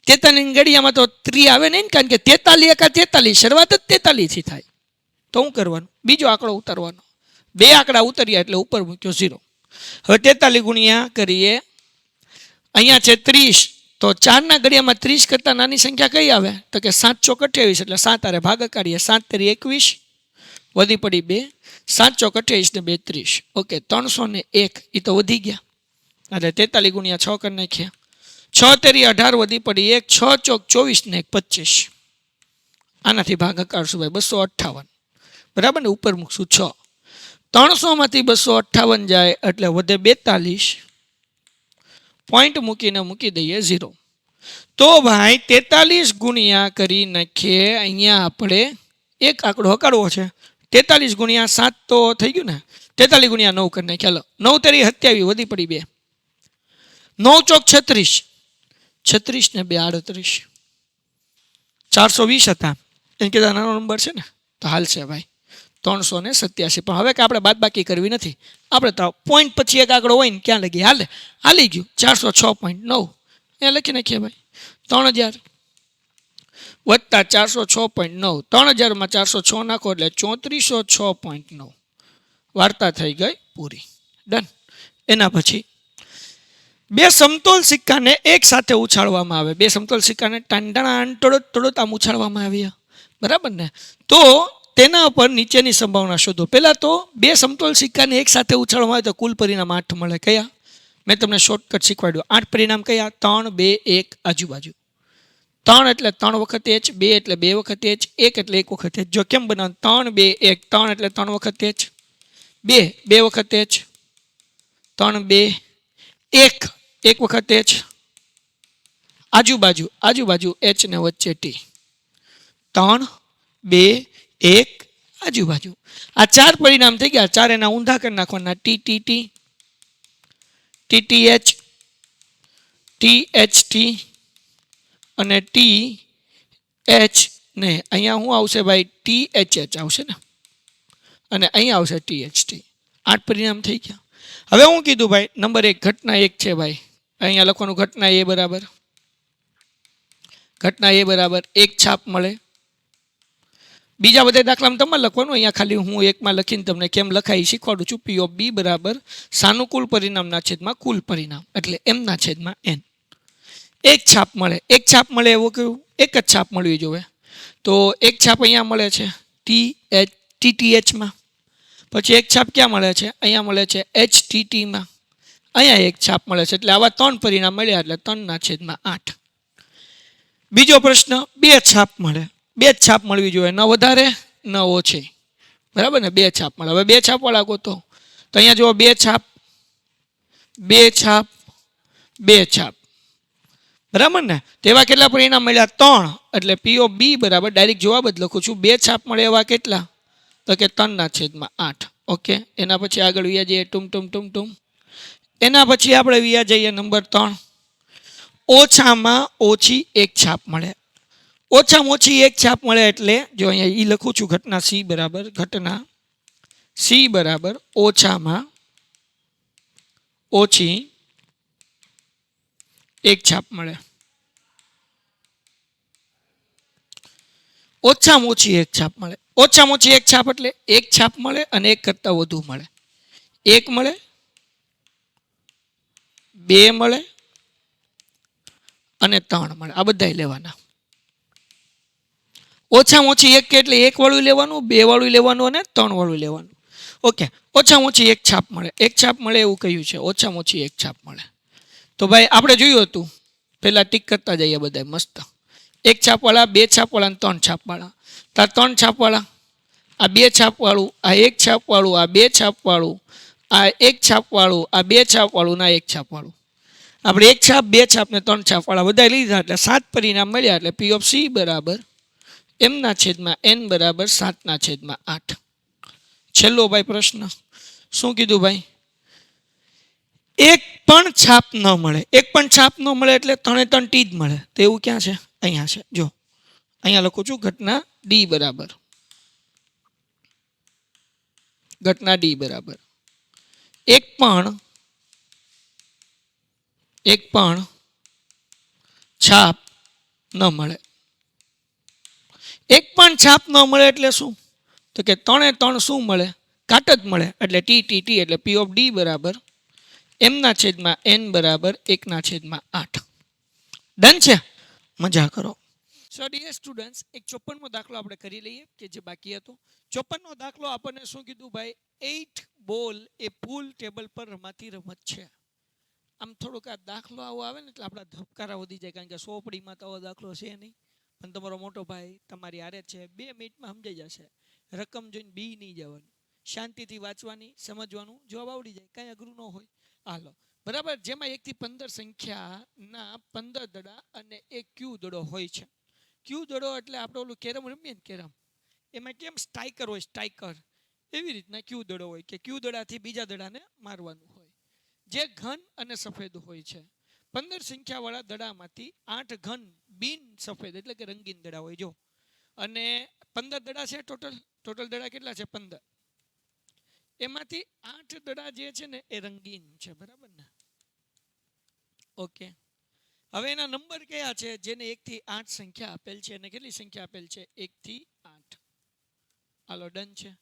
43 ઘડિયામાં તો 3 આવે નહીં, કારણ કે 43 એકા 43, શરૂઆત જ 43 થી થાય. તો શું કરવાનું? બીજો આંકડો ઉતારવાનો. 2 આંકડા ઉતર્યા એટલે ઉપર મૂક્યો 0. હવે 43 ગુણ્યા કરીએ, અહીંયા છે 30, તો 4ના ઘડિયામાં 30 કરતાં નાની સંખ્યા કઈ આવે તો કે 7 ચોક 28, એટલે 7 આરે ભાગ કાઢીએ. 7 તેરી 21 વધી પડી 2, 7 ચોક 28 ને 2 30. ઓકે, 301 એ તો વધી ગયા, એટલે 43 ગુણ્યા 6 કરી નાખ્યા. 6 તેરી 18 વધી પડી 1, 6 ચોક 24 ને 1 25. આનાથી ભાગ કાઢશું ભાઈ, 258. બરાબર ને, ઉપર મૂકશું 6. 300 માંથી 258 જાય એટલે વધે 42. પોઈન્ટ મૂકીને મૂકી દઈએ 0. તો ભાઈ 43 ગુણ્યા કરી નાખીએ. અહીંયા આપણે એક આંકડો હકાડવો છે. 43 ગુણ્યા 7 તો થઈ ગયું ને. 43 ગુણ્યા 9 કરી નાખીએ. ચાલો, 9 તેરી 27 વધી પડી 2, 9 ચોક 36, 36 ને 2 38. 420 હતા, એને કીધા નાનો નંબર છે ને, તો હાલશે ભાઈ. 387. પણ હવે કે આપણે બાદ બાકી કરવી નથી, આપણે તો પોઈન્ટ પછી એક આંકડો હોય ને ક્યાં લગી હાલે, હાલી ગયું. 406.9 એ લખી નાખીએ ભાઈ. 3000 વત્તા 406.9, 3000 માં 406 નાખો એટલે 3406.9. વાર્તા થઈ ગઈ પૂરી. ડન. એના પછી 2 સમતોલ સિક્કાને એક સાથે ઉછાળવામાં આવે. 2 સમતોલ સિક્કાને ટોડોત આમ ઉછાળવામાં આવ્યા, બરાબર ને. તો તેના પર નીચેની સંભાવના શોધો. પહેલાં તો 2 સમતોલ સિક્કાને એક સાથે ઉછાળવામાં આવે તો કુલ પરિણામ 8 મળે. કયા? મેં તમને શોર્ટકટ શીખવાડ્યું. 8 પરિણામ કયા? 3 2 1 આજુબાજુ. 3 એટલે 3 વખત H, 2 એટલે 2 વખત H, 1 એટલે 1 વખત H. જો કેમ બનાવવાનું? 3 2 1. 3 એટલે 3 વખત H, 2 2 વખત H, 3 2 1 1 વખત H, આજુબાજુ H ને વચ્ચે T. 3 2 1 આજુબાજુ. આ 4 પરિણામ થઈ ગયા. 4 એના ઊંધા કરી નાખવાના. T T T, T T H, T H T અને T H ને અહીંયા શું આવશે ભાઈ? T H H આવશે ને, અને અહીંયા આવશે T H T. 8 પરિણામ થઈ ગયા. હવે હું કીધું ભાઈ, નંબર 1 ઘટના 1 છે ભાઈ. અહીંયા લખવાનું ઘટના A બરાબર, ઘટના A બરાબર 1 છાપ મળે. બીજા બધા દાખલામાં તમારે લખવાનું. અહીંયા ખાલી હું એકમાં લખીને તમને કેમ લખાય શીખવાડું છું. P of B બરાબર સાનુકૂળ પરિણામના છેદમાં કુલ પરિણામ, એટલે એમના છેદમાં n. 1 છાપ મળે. 1 છાપ મળે એવું કેવું? એક જ છાપ મળવી જોઈએ. તો 1 છાપ અહીંયા મળે છે TTH માં. પછી 1 છાપ ક્યાં મળે છે? અહીંયા મળે છે HTT માં. અહીંયા 1 છાપ મળે છે. એટલે આવા 3 પરિણામ મળ્યા, એટલે 3/8. બીજો પ્રશ્ન, 2 છાપ મળે. 2 છાપ મળવી જોઈએ, ન વધારે ન ઓછી, બરાબર ને. 2 છાપ મળે. હવે 2 છાપ વાળા ગોતો. તો અહીંયા જુઓ, 2 છાપ 2 છાપ 2 છાપ, બરાબર ને. તેવા કેટલા પરિણામ મળ્યા? 3. એટલે P of B બરાબર ડાયરેક્ટ જવાબ જ લખું છું. 2 છાપ મળે એવા કેટલા? તો કે 3/8. ઓકે, એના પછી આગળ વ્યા જઈએ ટૂમ. એના પછી આપણે વ્યા જઈએ નંબર 3. ઓછામાં ઓછી એક છાપ મળે. ઓછામાં ઓછી એક છાપ મળે એટલે જો અહીંયા ઈ લખું છું, ઘટના સી બરાબર ઓછામાં ઓછી એક છાપ મળે. ઓછામાં ઓછી એક છાપ મળે. ઓછામાં ઓછી એક છાપ એટલે એક છાપ મળે અને એક કરતાં વધુ મળે. એક મળે, બે મળે અને ત્રણ મળે. આ બધા લેવાના. ઓછામાં ઓછી એક એટલે એક વાળું લેવાનું, બે વાળું લેવાનું અને ત્રણ વાળું લેવાનું. ઓકે, ઓછામાં ઓછી એક છાપ મળે. એક છાપ મળે એવું કહ્યું છે. ઓછામાં ઓછી એક છાપ મળે. તો ભાઈ આપણે જોયું હતું, પહેલાં ટીક કરતા જઈએ બધા મસ્ત. એક છાપવાળા, બે છાપવાળા અને ત્રણ છાપવાળા. તાર ત્રણ છાપવાળા, આ બે છાપવાળું, આ એક છાપવાળું, આ બે છાપવાળું, આ એક છાપવાળું, આ બે છાપવાળું, ના એક છાપવાળું. આપણે એક છાપ, બે છાપ ને ત્રણ છાપવાળા બધા લીધા એટલે 7 પરિણામ મળ્યા. એટલે પી ઓફ સી બરાબર m/n = 7/8. છેલ્લો ભાઈ પ્રશ્ન શું કીધું ભાઈ? એક પણ છાપ ન મળે. એક પણ છાપ ન મળે એટલે 3 ટી જ મળે. તો એવું ક્યાં છે? અહીંયા છે. જો અહીંયા લખું છું, ઘટના ડી બરાબર એક પણ છાપ ન મળે. એક પણ છાપ ન મળે એટલે શું? તો કે 3 શું મળે? કાટ જ મળે. એટલે ટી એટલે પી ઓફ ડી બરાબર m/n = 1/8. ડન છે? મજા કરો. સો ડિયર સ્ટુડન્ટ્સ, એક 54મો દાખલો આપણે કરી લઈએ કે જે બાકી હતો. 54મો દાખલો આપણને શું કીધું ભાઈ? 8 બોલ એ પૂલ ટેબલ પર રમાતી રમત છે. આમ થોડુંક આ દાખલો આવો આવે ને એટલે આપણા ધબકારા વધી જાય, કારણ કે સોપડીમાં તો આવો દાખલો છે નહીં. પણ તમારો મોટો ભાઈ તમારી આરે છે, 2 મિનિટમાં સમજાઈ જશે. રકમ જોઈને બી નહીં જવાનું, શાંતિથી વાંચવાની, સમજવાનું, જવાબ આવડી જાય, કાંઈ અઘરું ન હોય. હાલો બરાબર. જેમાં 1 થી 15 સંખ્યાના 15 દડા અને એક ક્યુ દડો હોય છે. ક્યુ દડો એટલે આપણે ઓલું કેરમ રમીએ ને, કેરમ એમાં કેમ સ્ટ્રાઈકર હોય, સ્ટ્રાઈકર એવી રીતના ક્યુ દડો હોય કે ક્યુ દડાથી બીજા દડાને મારવાનું હોય, જે ઘન અને સફેદ હોય છે. 15 સંખ્યાવાળા દડામાંથી 8 ઘન બિન સફેદ એટલે કે રંગીન દડા હોય. જો અને 15 દડા છે ટોટલ દડા કેટલા છે? 15. એમાંથી 8 દડા જે છે ને એ રંગીન છે, બરાબર ને? ઓકે, હવે એના નંબર કયા છે? જેને 1 થી 8 સંખ્યા આપેલ છે. અને કેટલી સંખ્યા આપેલ છે? 1 થી 8. હાલો ડન છે.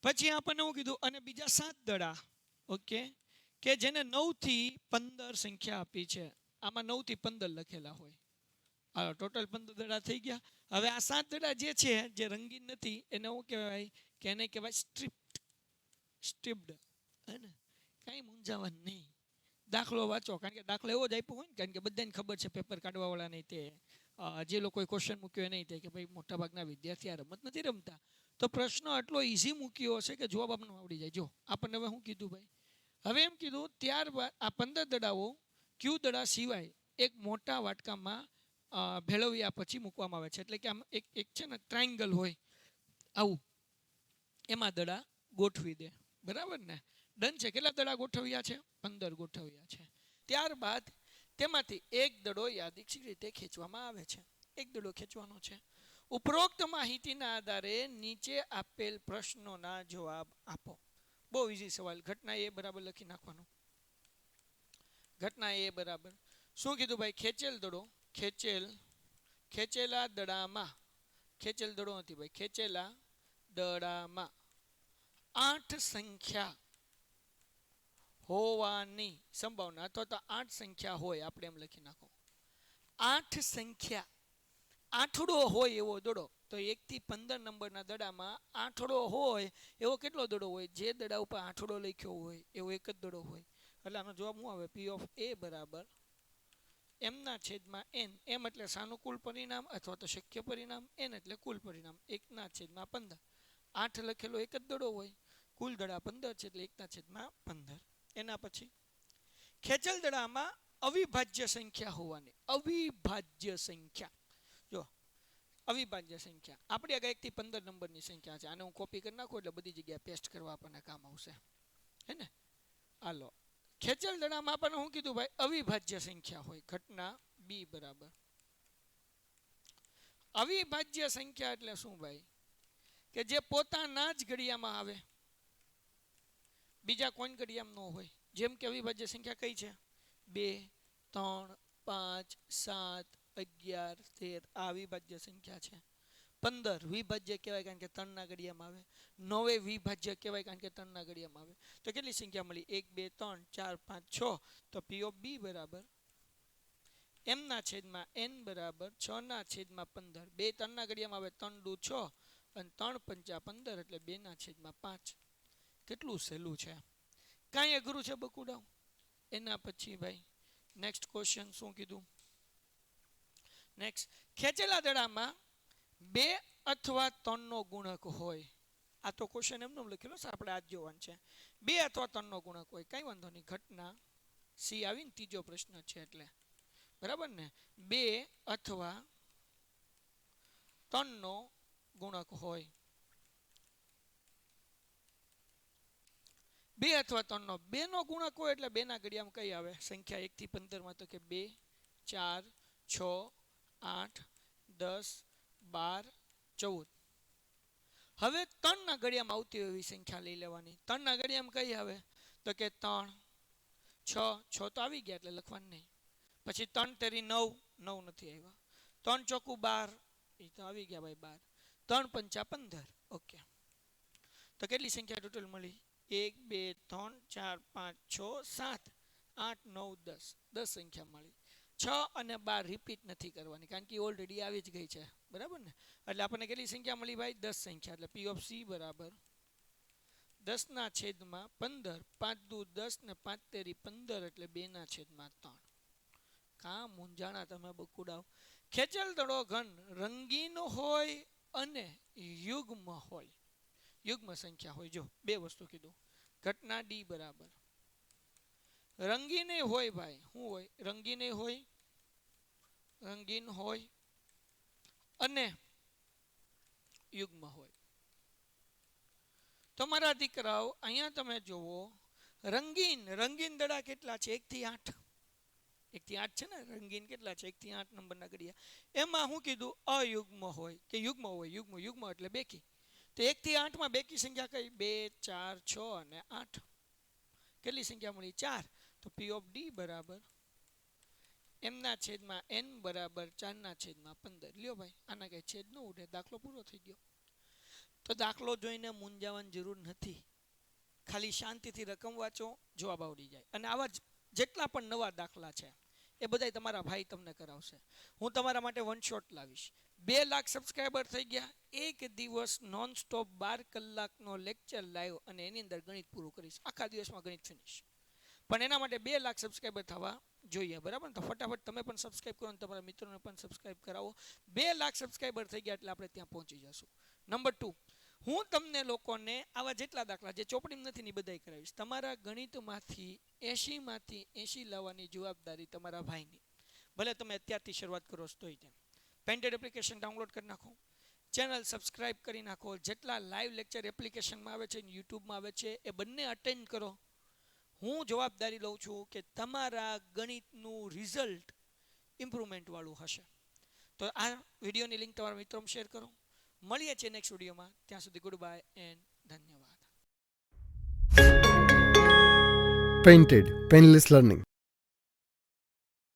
પછી આપણને શું કીધું? અને બીજા 7 દડા, ઓકે, કે જેને 9 થી 15 સંખ્યા આપી છે. આમાં 9 થી 15 લખેલા હોય. હાલો ટોટલ 15 દડા થઈ ગયા. હવે આ 7 દડા જે છે, જે રંગીન નથી, એને શું કહેવાય? કે એને કહેવાય સ્ટ્રીપ્ડ. હે ને? કાંઈ મૂંઝાવાનું નહીં, દાખલો વાંચો. કારણ કે દાખલો એવો જ આપ્યો હોય ને, કારણ કે બધાને ખબર છે, પેપર કાઢવાવાળા નહીં તે જે લોકોએ ક્વેશ્ચન મૂક્યો નહીં તે કે ભાઈ મોટાભાગના વિદ્યાર્થી આ રમત નથી રમતા, તો પ્રશ્ન આટલો ઇઝી મૂક્યો હશે કે જવાબ આપણને આવડી જાય. જો આપણને હવે શું કીધું ભાઈ? હવે એમ કીધું ત્યારબાદ આ 15 દડાઓ ક્યુ દડા સિવાય એક મોટા વાટકામાં ભેળવ્યા પછી મૂકવામાં આવે છે. એટલે કે આમ એક છે ને ટ્રાયંગલ હોય આવું, એમાં દડા ગોઠવી દે, બરાબર ને? ડન છે. કેટલા દડા ગોઠવ્યા છે? 15 ગોઠવ્યા છે. ત્યારબાદ તેમાંથી એક દડો યાદચ્છિક રીતે ખેંચવામાં આવે છે. એક દડો ખેંચવાનો છે. ઉપરોક્ત માહિતીના આધારે નીચે આપેલ પ્રશ્નોના જવાબ આપો. બહુ ઈઝી સવાલ. ઘટના એ બરાબર લખી નાખવાનું. ઘટના એ બરાબર શું કીધું ભાઈ? ખેંચેલ દડો, ખેંચેલા દડામાં, ખેંચેલ દડો નથી ભાઈ, ખેંચેલા દડામાં 8 સંખ્યા હોવાની સંભાવના, અથવા તો 8 સંખ્યા હોય, આપણે એમ લખી નાખો. 8 સંખ્યા, આઠડો હોય એવો દડો. તો 1 થી 15 નંબરના દડામાં આઠડો હોય એવો કેટલો દડો હોય? જે દડા ઉપર આઠડો લખ્યો હોય એવો એક જ દડો હોય. એટલે આનો જવાબ શું આવે? પી ઓફ એ બરાબર m/n. m એટલે સાનુકૂળ પરિણામ અથવા તો શક્ય પરિણામ, n એટલે કુલ પરિણામ, 1/15. 8 લખેલો એક જ દડો હોય, કુલ દડા 15 છે એટલે 1/15. એના પછી ખેંચેલ દડામાં અવિભાજ્ય સંખ્યા હોવાની. અવિભાજ્ય સંખ્યા, જો અવિભાજ્ય સંખ્યા આપણી આગળ 1 થી 15 નંબરની સંખ્યા છે. આને હું કોપી કરી નાખું એટલે બધી જગ્યાએ પેસ્ટ કરવા આપણને કામ આવશે, હે ને? હાલો, ખેંચેલ દડામાં આપણને શું કીધું ભાઈ? અવિભાજ્ય સંખ્યા હોય. ઘટના બી બરાબર. અવિભાજ્ય સંખ્યા એટલે શું ભાઈ? કે જે પોતાના જ ઘડિયામાં આવે, બીજા કોઈ ઘડિયામાં ન હોય. જેમ કે અવિભાજ્ય સંખ્યા કઈ છે? 2, 3, 5, 7, 11, 13 આ અવિભાજ્ય સંખ્યા છે. 15 વિભાજ્ય કહેવાય કારણ કે 3 ના ઘડિયામાં આવે. 9 વિભાજ્ય કહેવાય કારણ કે 3 ના ઘડિયામાં આવે. તો કેટલી સંખ્યા મળી? 1, 2, 3, 4, 5, 6. તો P of B બરાબર m ના છેદમાં n બરાબર 6 ના છેદમાં 15. 2 3 ના ઘડિયામાં આવે, 3 દુ 6 અને 3 પંચા 15 એટલે 2 ના છેદમાં 5. કેટલું સહેલું છે, કાંઈ અઘરું છે બકુડાવ? એના પછી ભાઈ નેક્સ્ટ ક્વેશ્ચન શું કીધું? નેક્સ્ટ, ખેંચેલા દડામાં 2 અથવા 3 નો ગુણક હોય. આ તો ક્વેશ્ચન એમનો લખેલો છે, આપણે આજ જોવાનું છે. 2 અથવા 3 નો ગુણક હોય, કઈ વાંધો નહીં. ઘટના સી આવીને ત્રીજો પ્રશ્ન છે એટલે બરાબર ને. 2 અથવા 3 નો ગુણક હોય. 2 અથવા 3 નો 2 નો ગુણક હોય એટલે 2 ના ઘડિયામાં કઈ આવે સંખ્યા? 1 થી 15 માં તો કે 2, 4, 6, 8, 10, 12, 14. હવે 3 ના ઘડિયામાં આવતી હોય એવી સંખ્યા લઈ લેવાની. 3 ના ઘડિયામાં કઈ આવે? તો કે 3, 6 તો આવી ગયા એટલે લખવાનું નહીં. પછી 3 તેરી 9, 9 નથી આવ્યા. 3 ચોકું 12, એ તો આવી ગયા ભાઈ 12. 3 પંચા 15. ઓકે, તો કેટલી સંખ્યા ટોટલ મળી? 1, 2, 3, 4, 5, 6, 7, 8, 9, 10. 10 સંખ્યા મળી. 6 અને 12 રિપીટ નથી કરવાની કારણ કે ઓલરેડી આવી જ ગઈ છે, બરાબર ને. એટલે આપણને કેટલી સંખ્યા મળી ભાઈ? 10 સંખ્યા. એટલે P of C બરાબર 10 ના છેદમાં 15. 5 દુ 10 ને 5 તેરી 15 એટલે 2 ના છેદમાં 3. કાં મૂંઝાણા તમે બકુડાવ? ખેંચેલ દડો ઘન રંગીન હોય અને યુગ્મ હોય. યુગ્મ સંખ્યા હોય. જો બે વસ્તુ કીધું. ઘટના ડી બરાબર રંગીન હોય ભાઈ. શું હોય? રંગીન હોય, રંગીન હોય અને યુગ્મ હોય. તમારા દીકરાઓ અહીંયા તમે જુઓ, રંગીન દડા કેટલા છે? 1 થી 8. 1 થી 8 છે ને રંગીન. કેટલા છે? 1 થી 8 નંબરના ઘડિયા. એમાં શું કીધું? અયુગ્મ હોય કે યુગ્મ હોય? યુગ્મ એટલે બેકી. તો 1 થી 8 માં બેકી સંખ્યા કઈ? 2, 4, 6 અને 8. કેટલી સંખ્યા મળી? 4. તો P of D બરાબર m ના છેદમાં n બરાબર 4 ના છેદમાં 15. લ્યો ભાઈ, આના કઈ છેદ ન ઉઠે, દાખલો પૂરો થઈ ગયો. તો દાખલો જોઈને મૂંઝાવાની જરૂર નથી. ખાલી શાંતિથી રકમ વાંચો, જવાબ આવડી જાય. અને આવા જેટલા પણ નવા દાખલા છે એ બધા તમારા ભાઈ તમને કરાવશે. હું તમારા માટે વન શોટ લાવીશ. 2 લાખ સબસ્ક્રાઈબર થઈ ગયા. એક દિવસ નોન સ્ટોપ 12 કલાકનો લેક્ચર લાવ્યો અને એની અંદર ગણિત પૂરું કરીશ. આખા દિવસમાં ગણિત ફિનિશ. પણ એના માટે 2 લાખ સબસ્ક્રાઈબર થવા જોઈએ, બરાબર? તો ફટાફટ તમે પણ સબસ્ક્રાઈબ કરો અને તમારા મિત્રોને પણ સબસ્ક્રાઈબ કરાવો. 2 લાખ સબસ્ક્રાઈબર થઈ ગયા એટલે આપણે ત્યાં પહોંચી જશું. નંબર 2, હું તમને લોકોને આવા જેટલા દાખલા જે ચોપડીમાં નથી ને બધાય કરાવીશ. તમારા ગણિતમાંથી 80 માંથી 80 લાવવાની જવાબદારી તમારા ભાઈની. ભલે તમે અત્યારથી શરૂઆત કરો તોય તેમ. પેન્ટેડ એપ્લિકેશન ડાઉનલોડ કરી નાખો, ચેનલ સબસ્ક્રાઈબ કરી નાખો. જેટલા લાઈવ લેક્ચર એપ્લિકેશનમાં આવે છે, યુટ્યુબમાં આવે છે, એ બંને અટેન્ડ કરો. હું જવાબદારી લઉં છું કે તમારા ગણિતનું રિઝલ્ટ ઇમ્પ્રુવમેન્ટ વાળું હશે. તો આ વિડીયોની લિંક તમારા મિત્રોમાં શેર કરો. મળીએ છીએ નેક્સ્ટ વિડીયોમાં. ત્યાં સુધી ગુડ બાય એન્ડ ધન્યવાદ. Painted Painless Learning.